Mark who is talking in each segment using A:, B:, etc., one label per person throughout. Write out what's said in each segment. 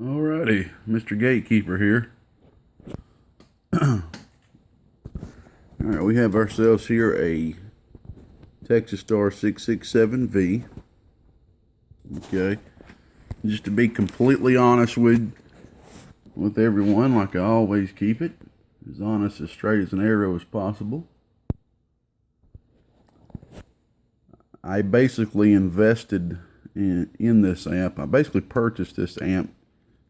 A: Alrighty, Mr. Gatekeeper here. Alright, we have ourselves here a Texas Star 667V. Okay. Just to be completely honest with everyone, like I always keep it, as honest, as straight as an arrow as possible. I basically invested in this amp. I basically purchased this amp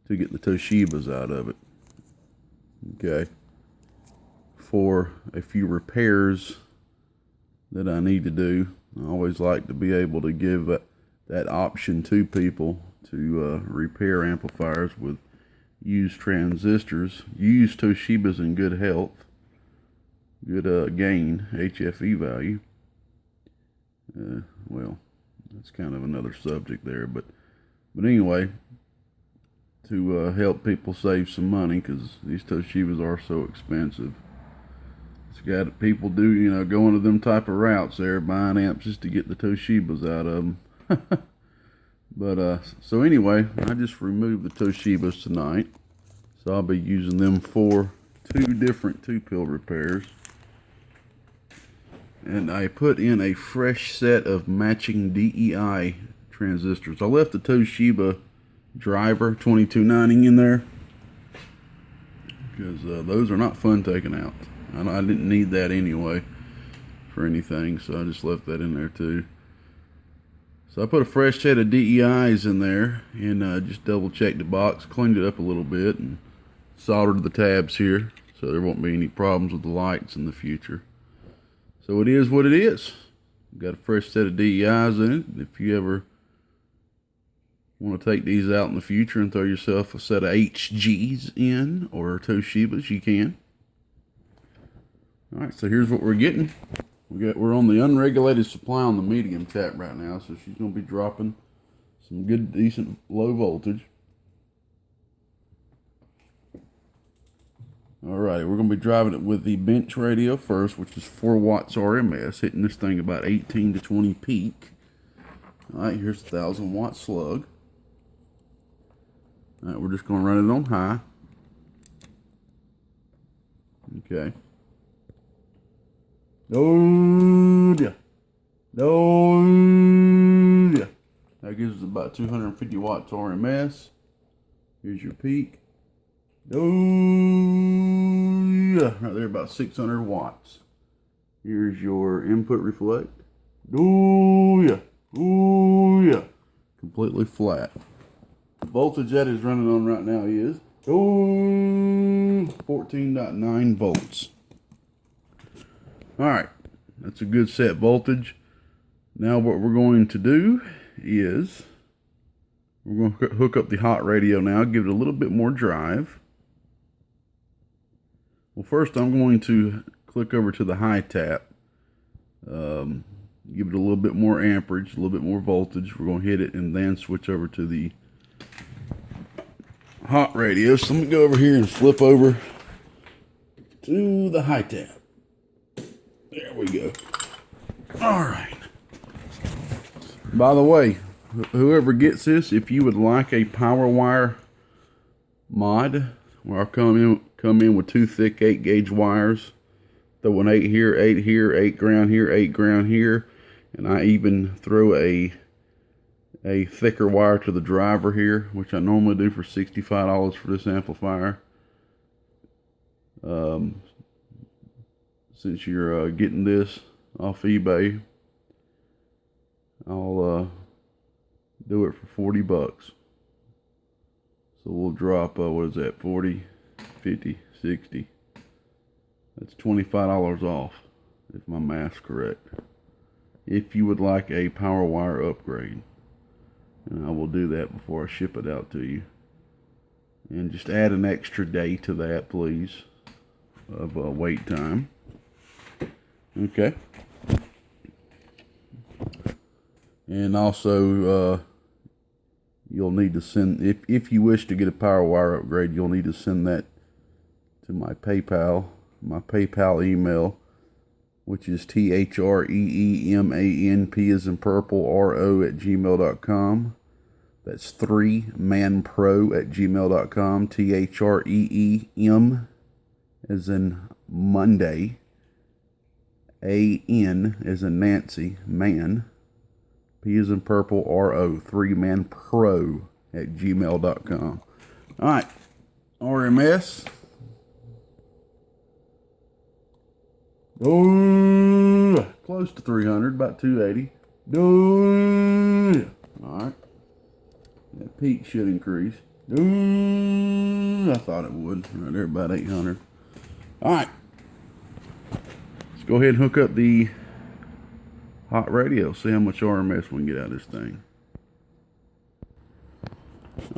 A: to get the Toshibas out of it. Okay. For a few repairs that I need to do. I always like to be able to give that option to people to repair amplifiers with used transistors, used Toshibas in good health, good gain, HFE value. Well, that's kind of another subject there, but anyway, to help people save some money, because these Toshibas are so expensive. It's got people going to them type of routes there, buying amps just to get the Toshibas out of them. But so anyway, I just removed the Toshibas tonight, so I'll be using them for two different 2-pill repairs. And I put in a fresh set of matching DEI transistors. I left the Toshiba driver 2290 in there because those are not fun taking out. I didn't need that anyway for anything, so I just left that in there too. So I put a fresh set of DEIs in there and just double checked the box, cleaned it up a little bit, and soldered the tabs here so there won't be any problems with the lights in the future. So it is what it is. Got a fresh set of DEIs in it. If you ever want to take these out in the future and throw yourself a set of HGs in, or Toshibas, you can. Alright, so here's what we're getting. We're on the unregulated supply on the medium tap right now, so she's going to be dropping some good, decent, low voltage. Alright, we're going to be driving it with the bench radio first, which is 4 watts RMS, hitting this thing about 18 to 20 peak. Alright, here's a 1000 watt slug. Alright, we're just going to run it on high. Okay. No, yeah. No, yeah. That gives us about 250 watts RMS. Here's your peak. Oh, yeah, right there, about 600 watts. Here's your input reflect. Oh, yeah. Oh, yeah. Completely flat. The voltage that is running on right now is 14.9 volts. Alright, that's a good set voltage. Now what we're going to do is we're going to hook up the hot radio now, give it a little bit more drive. Well, first I'm going to click over to the high tap, give it a little bit more amperage, a little bit more voltage. We're going to hit it and then switch over to the hot radio. So let me go over here and flip over to the high tap. There we go. All right. By the way, whoever gets this, if you would like a power wire mod, where I'll come in with 2 thick 8-gauge wires, throw an 8 here, 8 here, 8 ground here, 8 ground here, and I even throw a thicker wire to the driver here, which I normally do for $65 for this amplifier. Since you're getting this off eBay, I'll do it for 40 bucks. So we'll drop, what is that, 40, 50, 60. That's $25 off, if my math's correct. If you would like a power wire upgrade. And I will do that before I ship it out to you. And just add an extra day to that, please, of wait time. Okay. And also, you'll need to send, if you wish to get a power wire upgrade, you'll need to send that to my PayPal email, which is THREEMANP as in purple, RO @gmail.com. That's 3manpro@gmail.com. THREEM as in Monday. AN as in Nancy, man. P as in purple, RO. 3manpro@gmail.com. All right. RMS. Oh, close to 300, about 280. Oh, all right. That peak should increase. Oh, I thought it would. Right there, about 800. All right. Let's go ahead and hook up the hot radio. See how much RMS we can get out of this thing.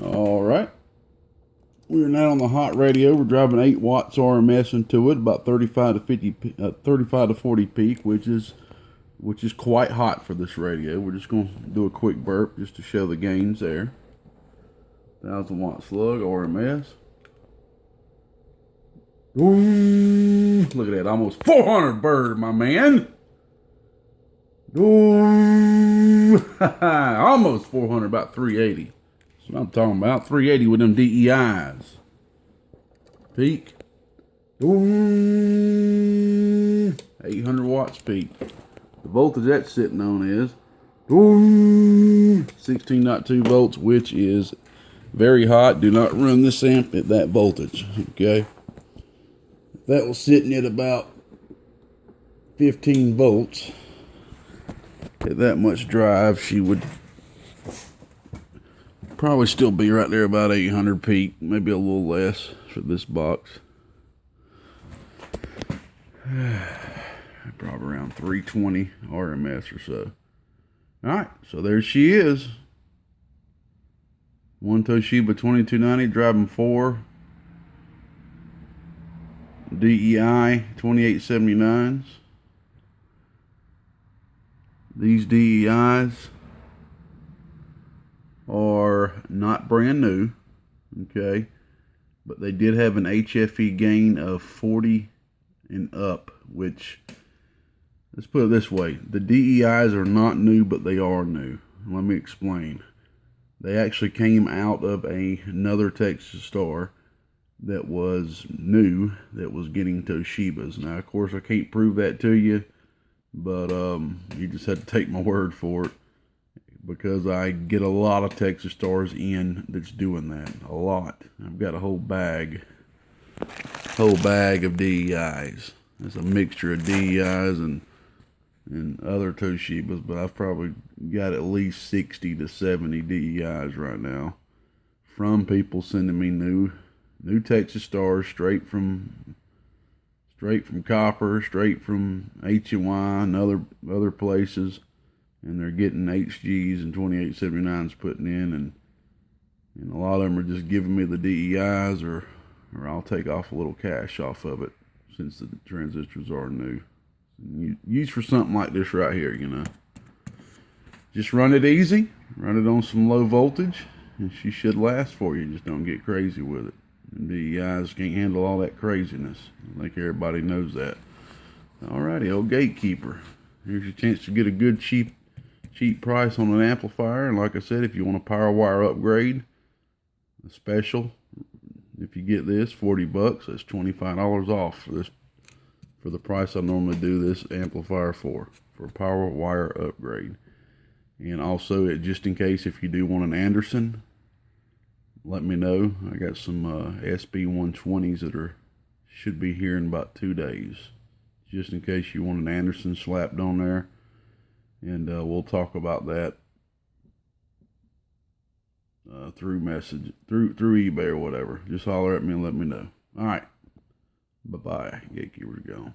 A: All right. We're now on the hot radio. We're driving 8 watts RMS into it, about 35 to 40 peak, which is quite hot for this radio. We're just going to do a quick burp just to show the gains there. 1000 watt slug RMS. Ooh, look at that, almost 400 bird, my man. Ooh, almost 400, about 380. That's what I'm talking about. 380 with them DEIs. Peak. Ooh, 800 watts peak. The voltage that's sitting on is 16.2 volts, which is very hot. Do not run this amp at that voltage, okay? If that was sitting at about 15 volts, at that much drive, she would probably still be right there about 800 peak, maybe a little less for this box. Probably around 320 RMS or so. Alright, so there she is. One Toshiba 2290 driving 4 DEI 2879s. These DEIs are not brand new, okay, but they did have an HFE gain of 40 and up, which, let's put it this way, the DEIs are not new, but they are new. Let me explain. They actually came out of another Texas Star that was new, that was getting Toshibas. Now, of course, I can't prove that to you, but you just have to take my word for it, because I get a lot of Texas Stars in that's doing that. A lot. I've got a whole bag of DEIs. It's a mixture of DEIs and other Toshibas, but I've probably got at least 60 to 70 DEIs right now from people sending me new Texas Stars straight from Copper, straight from HNY and other places, and they're getting HGs and 2879s putting in, and a lot of them are just giving me the DEIs, or I'll take off a little cash off of it, since the transistors are new. Used for something like this right here, you know. Just run it easy, run it on some low voltage, and she should last for you. Just don't get crazy with it. And DEIs can't handle all that craziness. I think everybody knows that. Alrighty, old gatekeeper. Here's your chance to get a good cheap price on an amplifier. And like I said, if you want a power wire upgrade, a special, if you get this, 40 bucks, that's $25 off for the price I normally do this amplifier for power wire upgrade. And also, just in case, if you do want an Anderson, let me know. I got some SB120s that should be here in about 2 days, just in case you want an Anderson slapped on there. And we'll talk about that through eBay or whatever. Just holler at me and let me know. All right. Bye-bye. Gatekeeper's gone.